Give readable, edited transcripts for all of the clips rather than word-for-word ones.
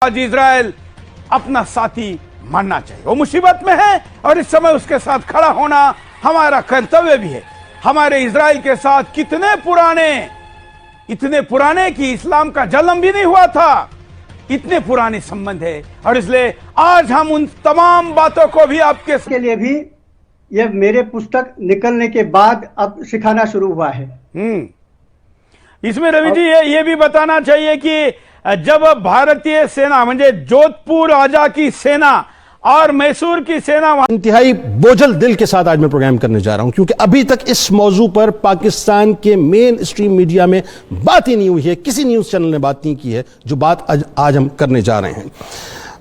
आज इजराइल अपना साथी मानना चाहिए। वो मुसीबत में है और इस समय उसके साथ खड़ा होना हमारा कर्तव्य भी है। हमारे इजराइल के साथ इतने पुराने कि इस्लाम का जन्म भी नहीं हुआ था, इतने पुराने संबंध है। और इसलिए आज हम उन तमाम बातों को भी आपके लिए भी ये मेरे पुस्तक निकलने के बाद अब सिखाना शुरू हुआ है। इसमें रवि जी ये भी बताना चाहिए कि जब भारतीय सेना म्हणजे जोधपुर राजा की सेना और मैसूर की सेना इंतहाई बोझल दिल के साथ आज मैं प्रोग्राम करने जा रहा हूं, क्योंकि अभी तक इस मौजू पर पाकिस्तान के मेन स्ट्रीम मीडिया में बात ही नहीं हुई है, किसी न्यूज चैनल ने बात नहीं की है जो बात आज हम करने जा रहे हैं।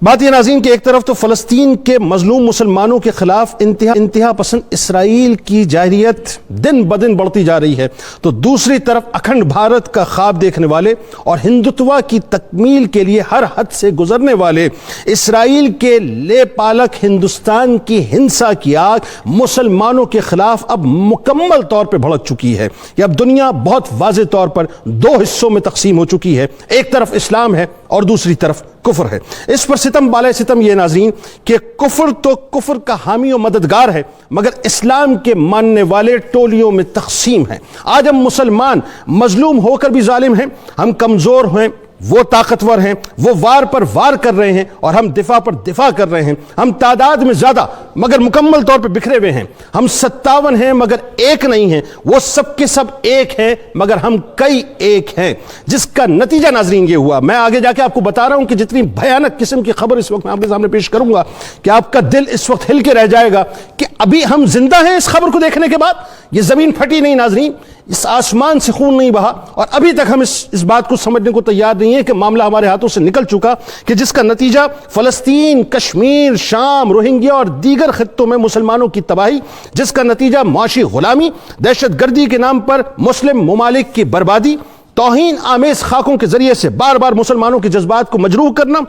बात यह नाज़रीन कि एक तरफ तो फलस्तीन के मजलूम मुसलमानों के खिलाफ इंतहा पसंद इसराइल की जाहिरियत दिन ब दिन बढ़ती जा रही है, तो दूसरी तरफ अखंड भारत का ख्वाब देखने वाले और हिंदुत्व की तकमील के लिए हर हद से गुजरने वाले इसराइल के लेपालक हिंदुस्तान की हिंसा की आग मुसलमानों के खिलाफ अब मुकम्मल तौर पर भड़क चुकी है। कि अब दुनिया बहुत वाज़ेह तौर पर दो हिस्सों में तकसीम हो चुकी है, एक तरफ इस्लाम है और दूसरी तरफ कुफर है। इस पर सितम बाले सितम ये नाज़रीन कि कुफर तो कुफर का हामी और मददगार है, मगर इस्लाम के मानने वाले टोलियों में तकसीम है। आज हम मुसलमान मजलूम होकर भी जालिम हैं, हम कमज़ोर हैं, वो ताकतवर हैं, वो वार पर वार कर रहे हैं और हम दिफा पर दिफा कर रहे हैं। हम तादाद में ज़्यादा मगर मुकम्मल तौर पर बिखरे हुए हैं। हम 57 हैं मगर एक नहीं हैं, वो सब के सब एक हैं मगर हम कई एक हैं, जिसका नतीजा नाज़रीन ये हुआ। मैं आगे जाके आपको बता रहा हूं कि जितनी भयानक किस्म की खबर इस वक्त मैं आपके सामने पेश करूंगा कि आपका दिल इस वक्त हिल के रह जाएगा कि अभी हम जिंदा हैं। इस खबर को देखने के बाद ये जमीन फटी नहीं नाज़रीन, इस आसमान से खून नहीं बहा और अभी तक हम इस बात को समझने को तैयार नहीं है कि मामला हमारे हाथों से निकल चुका, कि जिसका नतीजा फलस्तीन, कश्मीर, शाम, रोहिंग्या और दीगर खित्तों में मुसलमानों की तबाही, जिसका नतीजा मुआशी गुलामी, दहशतगर्दी के नाम पर मुस्लिम ममालिक की बर्बादी, तौहीन आमेज खाकों के जरिए से बार बार मुसलमानों के जज्बात को मजरूह करना,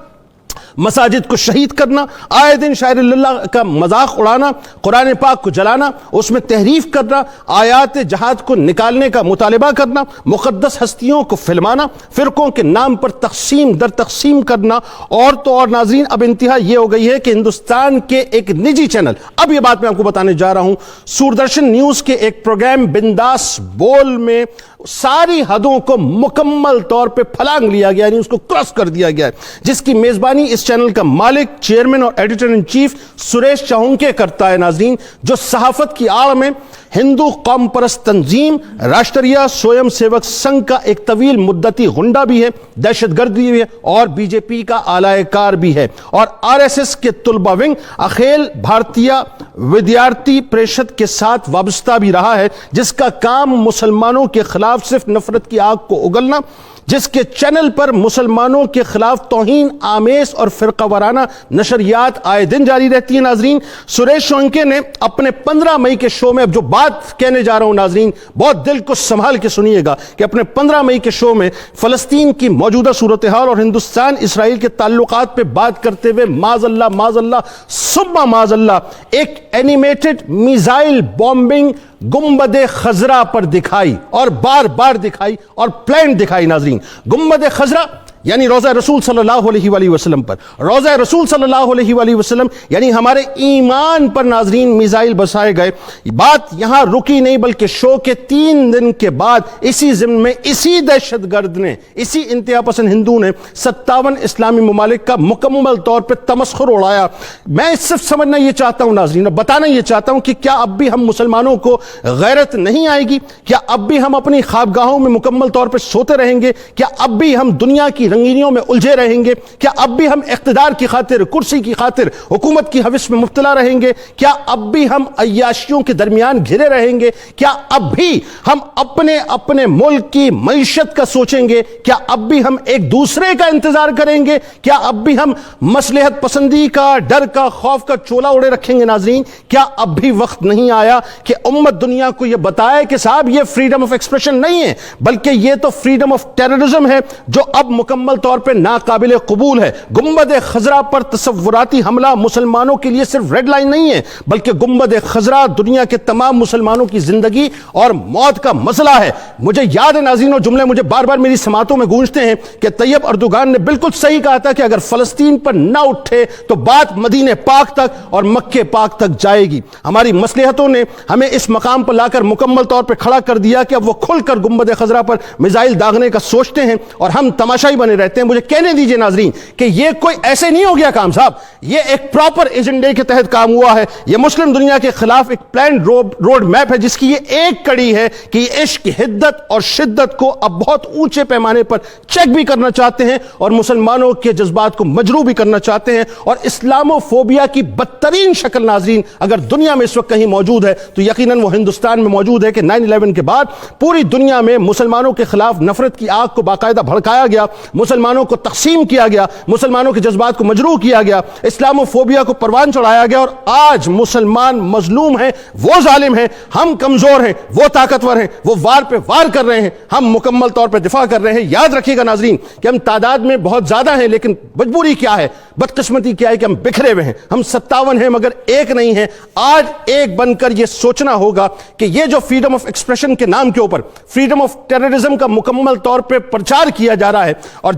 मसाजिद को शहीद करना, आए दिन शायर-ए-अल्लाह का मजाक उड़ाना, कुरान पाक को जलाना, उसमें तहरीफ करना, आयात जहाद को निकालने का मुतालिबा करना, मुक़द्दस हस्तियों को फिल्माना, फिरकों के नाम पर तकसीम दर तकसीम करना। और तो और नाज़रीन अब इंतहा यह हो गई है कि हिंदुस्तान के एक निजी चैनल, अब यह बात मैं आपको बताने जा रहा हूं, दूरदर्शन न्यूज़ के एक प्रोग्राम बिंदास बोल में सारी हदों को मुकम्मल तौर पे फलांग लिया गया, यानी उसको क्रॉस कर दिया गया, जिसकी मेजबानी इस चैनल का मालिक, चेयरमैन और एडिटर इन चीफ सुरेश चाहुंके करता है नाज़रीन, जो सहाफत की आड़ में हिंदू कौम परस्त तंजीम राष्ट्रीय स्वयं सेवक संघ का एक तवील मुद्दती गुंडा भी है, दहशतगर्दी भी है और बीजेपी का आलायकार भी है, और आरएसएस के तुलबा विंग अखिल भारतीय विद्यार्थी परिषद के साथ वाबस्ता भी रहा है, जिसका काम मुसलमानों के खिलाफ सिर्फ नफरत की आग को उगलना, जिसके चैनल पर मुसलमानों के खिलाफ तौहीन आमेज और फिरकावाराना नशरियात आए दिन जारी रहती है। नाजरीन सुरेश चाहुंके ने अपने 15 मई के शो में, अब जो बात कहने जा रहा हूं नाजरीन बहुत दिल को संभाल के सुनिएगा, कि अपने 15 मई के शो में फलस्तीन की मौजूदा सूरत हाल और हिंदुस्तान इसराइल के ताल्लुकात पे बात करते हुए माज़अल्लाह सुब्मा माज़अल्लाह एक एनिमेटेड मिसाइल बॉम्बिंग गुंबद खजरा पर दिखाई और बार बार दिखाई और प्लान दिखाई। नाजरीन गुंबद खजरा यानी रोज़ा रसूल सल्लल्लाहु अलैहि वसल्लम पर, रोज़ा रसूल सल्लल्लाहु अलैहि वसल्लम यानी हमारे ईमान पर नाजरीन मिसाइल बसाए गए। बात यहां रुकी नहीं, बल्कि शो के 3 दिन के बाद इसी ज़िम्न में इसी दहशतगर्द ने, इसी इंतहा पसंद हिंदू ने 57 इस्लामी ममालिक का मुकम्मल तौर पर तमस्खुर उड़ाया। मैं सिर्फ समझना ये चाहता हूं नाजरीन, बताना ये चाहता हूं कि क्या अब भी हम मुसलमानों को गैरत नहीं आएगी? क्या अब भी हम अपनी ख्वाबगाहों में मुकम्मल तौर पर सोते रहेंगे? क्या अब भी हम दुनिया की रंगीनियों में उलझे रहेंगे? क्या अब भी हम इख्तिदार की खातिर, कुर्सी की खातिर हुकूमत की हविस में मुब्तला रहेंगे? क्या अब भी हम अय्याशियों के दरमियान घिरे रहेंगे? क्या अब भी हम अपने अपने मुल्क की मईशत का सोचेंगे? क्या अब भी हम एक दूसरे का इंतजार करेंगे? क्या अब भी हम मसलहत पसंदी का, डर का, खौफ का चोला उड़े रखेंगे? नाजरीन क्या अब भी वक्त नहीं आया कि उम्मत दुनिया को यह बताए कि साहब ये फ्रीडम ऑफ एक्सप्रेशन नहीं है, बल्कि ये तो फ्रीडम ऑफ टेररिज्म है, जो अब मुकम्मल مکمل طور پہ ناقابل قبول ہے۔ گنبد خضرا پر تصوراتی حملہ مسلمانوں کے لیے صرف ریڈ لائن نہیں ہے، بلکہ گنبد خضرا دنیا کے تمام مسلمانوں کی زندگی اور موت کا مسئلہ ہے۔ مجھے یاد ہے ناظرین، اور جملے مجھے بار بار میری سماعتوں میں گونجتے ہیں کہ طیب اردوغان نے بالکل صحیح کہا تھا کہ اگر فلسطین پر نہ اٹھے تو بات مدینہ پاک تک اور مکہ پاک تک جائے گی۔ ہماری مصلحتوں نے ہمیں اس مقام پر لا کر مکمل طور پر کھڑا کر دیا کہ اب وہ کھل کر گنبد خضرا پر میزائل داغنے کا سوچتے ہیں اور ہم تماشائی بنے رہتے ہیں۔ مجھے کہنے دیجئے ناظرین کہ یہ کوئی ایسے نہیں ہو گیا کام صاحب، یہ ایک پراپر ایجنڈے کے تحت کام ہوا ہے۔ یہ مسلم دنیا کے خلاف ایک پلان روڈ میپ ہے جس کی یہ ایک کڑی ہے کہ عشق، حدت اور شدت کو اب بہت اونچے پیمانے پر چیک بھی کرنا چاہتے ہیں اور مسلمانوں کے جذبات کو مجروح بھی کرنا چاہتے ہیں۔ اور اسلامو فوبیا کی بدترین شکل ناظرین اگر دنیا میں اس وقت کہیں موجود ہے تو یقیناً وہ ہندوستان میں موجود ہے کہ 9/11 کے بعد پوری دنیا میں مسلمانوں کے خلاف نفرت کی آگ کو باقاعدہ بھڑکایا گیا، مسلمانوں کو تقسیم کیا گیا، مسلمانوں کے جذبات کو مجروح کیا گیا، اسلامو فوبیا کو پروان چڑھایا گیا، اور آج مسلمان مظلوم ہیں، وہ ظالم ہیں، ہم کمزور ہیں، وہ طاقتور ہیں، وہ وار پہ وار کر رہے ہیں، ہم مکمل طور پر دفاع کر رہے ہیں۔ یاد رکھیے گا ناظرین کہ ہم تعداد میں بہت زیادہ ہیں، لیکن مجبوری کیا ہے، بدقسمتی کیا ہے کہ ہم بکھرے ہوئے ہیں۔ ہم 57 ہیں مگر ایک نہیں ہیں۔ آج ایک بن کر یہ سوچنا ہوگا کہ یہ جو فریڈم آف ایکسپریشن کے نام کے اوپر فریڈم آف ٹیررزم کا مکمل طور پہ پرچار کیا جا رہا ہے، اور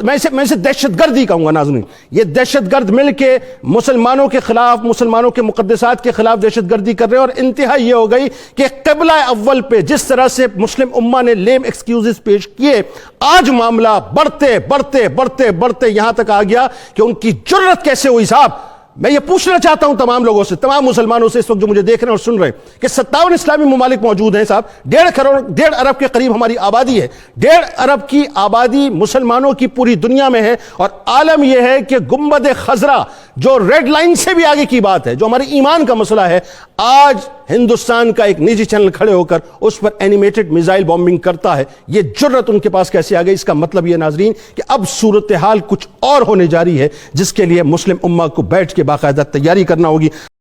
میں اسے دہشت گردی کہوں گا ناظرین، یہ دہشت گرد مل کے مسلمانوں کے خلاف، مسلمانوں کے مقدسات کے خلاف دہشت گردی کر رہے ہیں۔ اور انتہا یہ ہو گئی کہ قبلہ اول پہ جس طرح سے مسلم امہ نے لیم ایکسکیوزز پیش کیے، آج معاملہ بڑھتے بڑھتے بڑھتے بڑھتے یہاں تک آ گیا کہ ان کی جرت کیسے ہوئی صاحب۔ میں یہ پوچھنا چاہتا ہوں تمام لوگوں سے، تمام مسلمانوں سے اس وقت جو مجھے دیکھ رہے ہیں اور سن رہے ہیں، کہ 57 اسلامی ممالک موجود ہیں صاحب، 1.5 ارب کے قریب ہماری آبادی ہے، 1.5 ارب کی آبادی مسلمانوں کی پوری دنیا میں ہے، اور عالم یہ ہے کہ گنبد خضرا جو ریڈ لائن سے بھی آگے کی بات ہے، جو ہمارے ایمان کا مسئلہ ہے، آج ہندوستان کا ایک نجی چینل کھڑے ہو کر اس پر اینیمیٹڈ میزائل بومبنگ کرتا ہے۔ یہ جرت ان کے پاس کیسے آ گئی؟ اس کا مطلب یہ ناظرین کہ اب صورتحال کچھ اور ہونے جا رہی ہے، جس کے لیے مسلم امہ کو بیٹھ کے باقاعدہ تیاری کرنا ہوگی۔